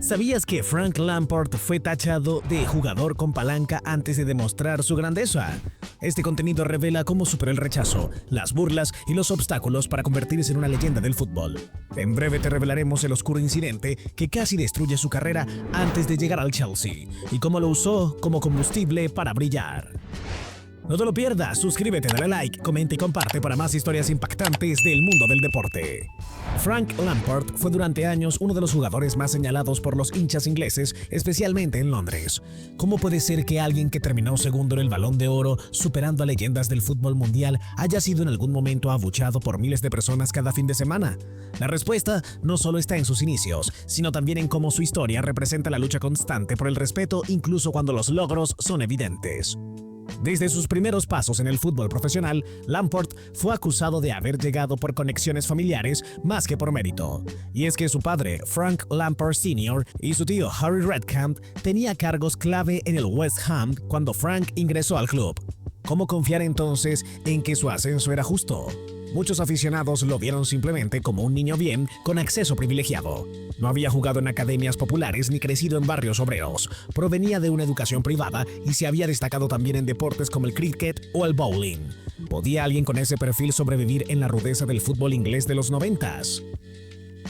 ¿Sabías que Frank Lampard fue tachado de jugador con palanca antes de demostrar su grandeza? Este contenido revela cómo superó el rechazo, las burlas y los obstáculos para convertirse en una leyenda del fútbol. En breve te revelaremos el oscuro incidente que casi destruye su carrera antes de llegar al Chelsea y cómo lo usó como combustible para brillar. No te lo pierdas, suscríbete, dale like, comenta y comparte para más historias impactantes del mundo del deporte. Frank Lampard fue durante años uno de los jugadores más señalados por los hinchas ingleses, especialmente en Londres. ¿Cómo puede ser que alguien que terminó segundo en el Balón de Oro, superando a leyendas del fútbol mundial, haya sido en algún momento abuchado por miles de personas cada fin de semana? La respuesta no solo está en sus inicios, sino también en cómo su historia representa la lucha constante por el respeto incluso cuando los logros son evidentes. Desde sus primeros pasos en el fútbol profesional, Lampard fue acusado de haber llegado por conexiones familiares más que por mérito. Y es que su padre, Frank Lampard Sr., y su tío Harry Redknapp tenían cargos clave en el West Ham cuando Frank ingresó al club. ¿Cómo confiar entonces en que su ascenso era justo? Muchos aficionados lo vieron simplemente como un niño bien con acceso privilegiado. No había jugado en academias populares ni crecido en barrios obreros. Provenía de una educación privada y se había destacado también en deportes como el cricket o el bowling. ¿Podía alguien con ese perfil sobrevivir en la rudeza del fútbol inglés de los 90s?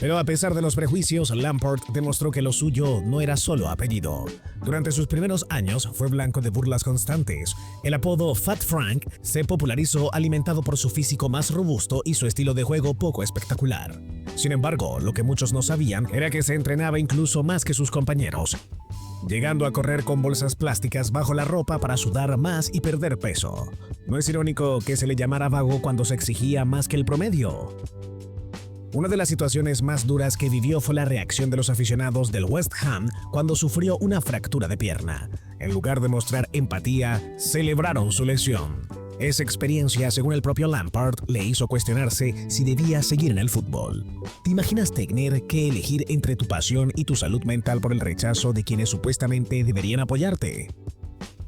Pero a pesar de los prejuicios, Lampard demostró que lo suyo no era solo apellido. Durante sus primeros años fue blanco de burlas constantes. El apodo Fat Frank se popularizó alimentado por su físico más robusto y su estilo de juego poco espectacular. Sin embargo, lo que muchos no sabían era que se entrenaba incluso más que sus compañeros, llegando a correr con bolsas plásticas bajo la ropa para sudar más y perder peso. ¿No es irónico que se le llamara vago cuando se exigía más que el promedio? Una de las situaciones más duras que vivió fue la reacción de los aficionados del West Ham cuando sufrió una fractura de pierna. En lugar de mostrar empatía, celebraron su lesión. Esa experiencia, según el propio Lampard, le hizo cuestionarse si debía seguir en el fútbol. ¿Te imaginas tener que elegir entre tu pasión y tu salud mental por el rechazo de quienes supuestamente deberían apoyarte?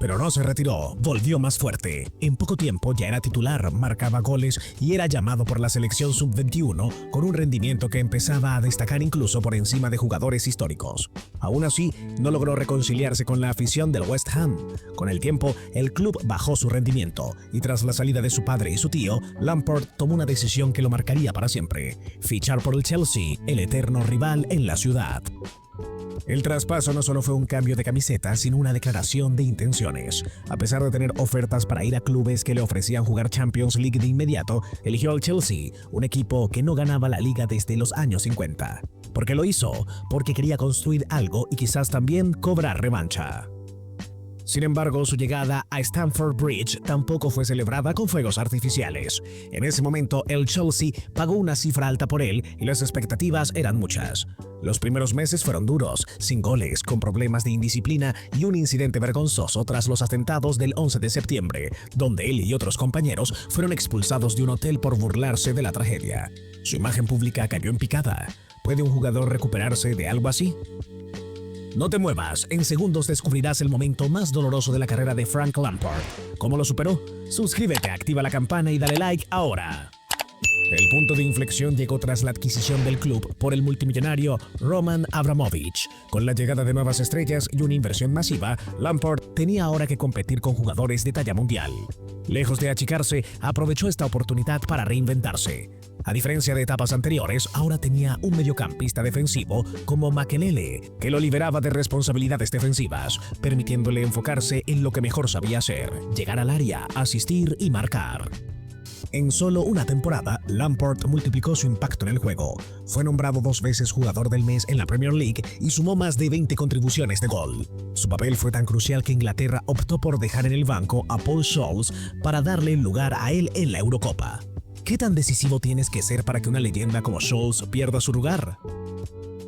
Pero no se retiró, volvió más fuerte. En poco tiempo ya era titular, marcaba goles y era llamado por la selección sub-21 con un rendimiento que empezaba a destacar incluso por encima de jugadores históricos. Aún así, no logró reconciliarse con la afición del West Ham. Con el tiempo, el club bajó su rendimiento y tras la salida de su padre y su tío, Lampard tomó una decisión que lo marcaría para siempre: fichar por el Chelsea, el eterno rival en la ciudad. El traspaso no solo fue un cambio de camiseta, sino una declaración de intenciones. A pesar de tener ofertas para ir a clubes que le ofrecían jugar Champions League de inmediato, eligió al Chelsea, un equipo que no ganaba la liga desde los años 50. ¿Por qué lo hizo? Porque quería construir algo y quizás también cobrar revancha. Sin embargo, su llegada a Stamford Bridge tampoco fue celebrada con fuegos artificiales. En ese momento, el Chelsea pagó una cifra alta por él y las expectativas eran muchas. Los primeros meses fueron duros, sin goles, con problemas de indisciplina y un incidente vergonzoso tras los atentados del 11 de septiembre, donde él y otros compañeros fueron expulsados de un hotel por burlarse de la tragedia. Su imagen pública cayó en picada. ¿Puede un jugador recuperarse de algo así? No te muevas, en segundos descubrirás el momento más doloroso de la carrera de Frank Lampard. ¿Cómo lo superó? Suscríbete, activa la campana y dale like ahora. El punto de inflexión llegó tras la adquisición del club por el multimillonario Roman Abramovich. Con la llegada de nuevas estrellas y una inversión masiva, Lampard tenía ahora que competir con jugadores de talla mundial. Lejos de achicarse, aprovechó esta oportunidad para reinventarse. A diferencia de etapas anteriores, ahora tenía un mediocampista defensivo como Makelele, que lo liberaba de responsabilidades defensivas, permitiéndole enfocarse en lo que mejor sabía hacer: llegar al área, asistir y marcar. En solo una temporada, Lampard multiplicó su impacto en el juego. Fue nombrado 2 veces jugador del mes en la Premier League y sumó más de 20 contribuciones de gol. Su papel fue tan crucial que Inglaterra optó por dejar en el banco a Paul Scholes para darle el lugar a él en la Eurocopa. ¿Qué tan decisivo tienes que ser para que una leyenda como Scholes pierda su lugar?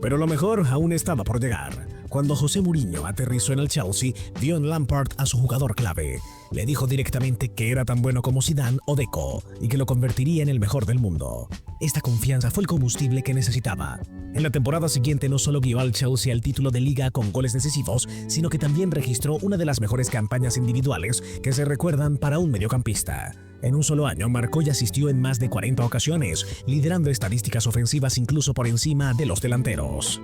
Pero lo mejor aún estaba por llegar. Cuando José Mourinho aterrizó en el Chelsea, vio en Lampard a su jugador clave. Le dijo directamente que era tan bueno como Zidane o Deco y que lo convertiría en el mejor del mundo. Esta confianza fue el combustible que necesitaba. En la temporada siguiente no solo guió al Chelsea al título de liga con goles decisivos, sino que también registró una de las mejores campañas individuales que se recuerdan para un mediocampista. En un solo año marcó y asistió en más de 40 ocasiones, liderando estadísticas ofensivas incluso por encima de los delanteros.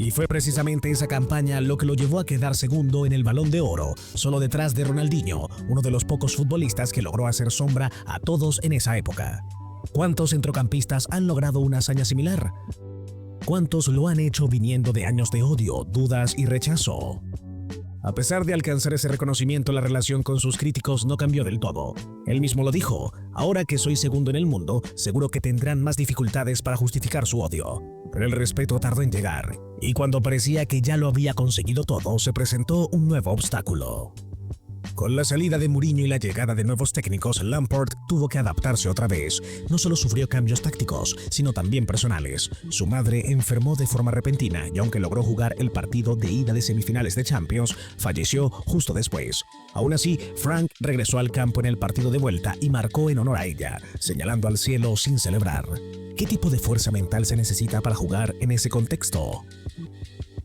Y fue precisamente esa campaña lo que lo llevó a quedar segundo en el Balón de Oro, solo detrás de Ronaldinho, uno de los pocos futbolistas que logró hacer sombra a todos en esa época. ¿Cuántos centrocampistas han logrado una hazaña similar? ¿Cuántos lo han hecho viniendo de años de odio, dudas y rechazo? A pesar de alcanzar ese reconocimiento, la relación con sus críticos no cambió del todo. Él mismo lo dijo: ahora que soy segundo en el mundo, seguro que tendrán más dificultades para justificar su odio. Pero el respeto tardó en llegar, y cuando parecía que ya lo había conseguido todo, se presentó un nuevo obstáculo. Con la salida de Mourinho y la llegada de nuevos técnicos, Lampard tuvo que adaptarse otra vez. No solo sufrió cambios tácticos, sino también personales. Su madre enfermó de forma repentina y aunque logró jugar el partido de ida de semifinales de Champions, falleció justo después. Aún así, Frank regresó al campo en el partido de vuelta y marcó en honor a ella, señalando al cielo sin celebrar. ¿Qué tipo de fuerza mental se necesita para jugar en ese contexto?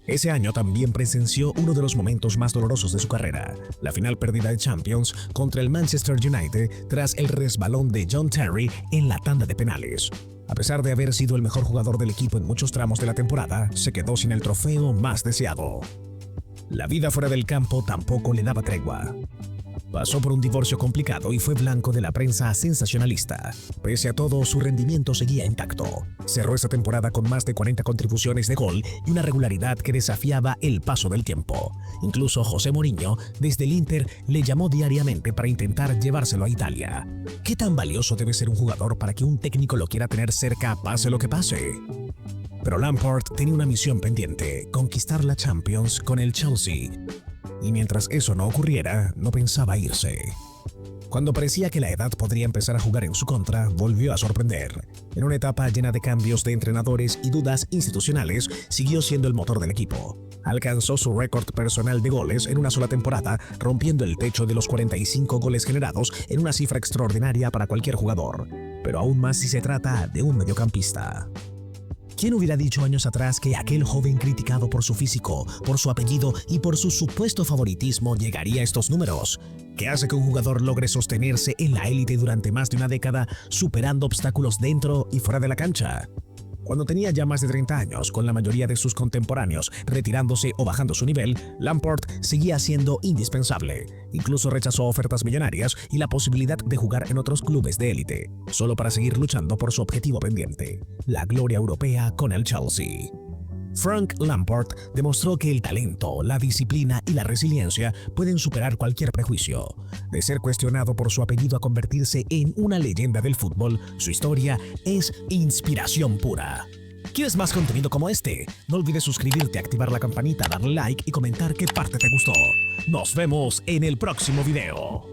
Ese año también presenció uno de los momentos más dolorosos de su carrera, la final perdida de Champions contra el Manchester United tras el resbalón de John Terry en la tanda de penales. A pesar de haber sido el mejor jugador del equipo en muchos tramos de la temporada, se quedó sin el trofeo más deseado. La vida fuera del campo tampoco le daba tregua. Pasó por un divorcio complicado y fue blanco de la prensa sensacionalista. Pese a todo, su rendimiento seguía intacto. Cerró esa temporada con más de 40 contribuciones de gol y una regularidad que desafiaba el paso del tiempo. Incluso José Mourinho, desde el Inter, le llamó diariamente para intentar llevárselo a Italia. ¿Qué tan valioso debe ser un jugador para que un técnico lo quiera tener cerca, pase lo que pase? Pero Lampard tenía una misión pendiente: conquistar la Champions con el Chelsea. Y mientras eso no ocurriera, no pensaba irse. Cuando parecía que la edad podría empezar a jugar en su contra, volvió a sorprender. En una etapa llena de cambios de entrenadores y dudas institucionales, siguió siendo el motor del equipo. Alcanzó su récord personal de goles en una sola temporada, rompiendo el techo de los 45 goles generados, en una cifra extraordinaria para cualquier jugador. Pero aún más si se trata de un mediocampista. ¿Quién hubiera dicho años atrás que aquel joven criticado por su físico, por su apellido y por su supuesto favoritismo llegaría a estos números? ¿Qué hace que un jugador logre sostenerse en la élite durante más de una década, superando obstáculos dentro y fuera de la cancha? Cuando tenía ya más de 30 años, con la mayoría de sus contemporáneos retirándose o bajando su nivel, Lampard seguía siendo indispensable. Incluso rechazó ofertas millonarias y la posibilidad de jugar en otros clubes de élite, solo para seguir luchando por su objetivo pendiente: la gloria europea con el Chelsea. Frank Lampard demostró que el talento, la disciplina y la resiliencia pueden superar cualquier prejuicio. De ser cuestionado por su apellido a convertirse en una leyenda del fútbol, su historia es inspiración pura. ¿Quieres más contenido como este? No olvides suscribirte, activar la campanita, darle like y comentar qué parte te gustó. Nos vemos en el próximo video.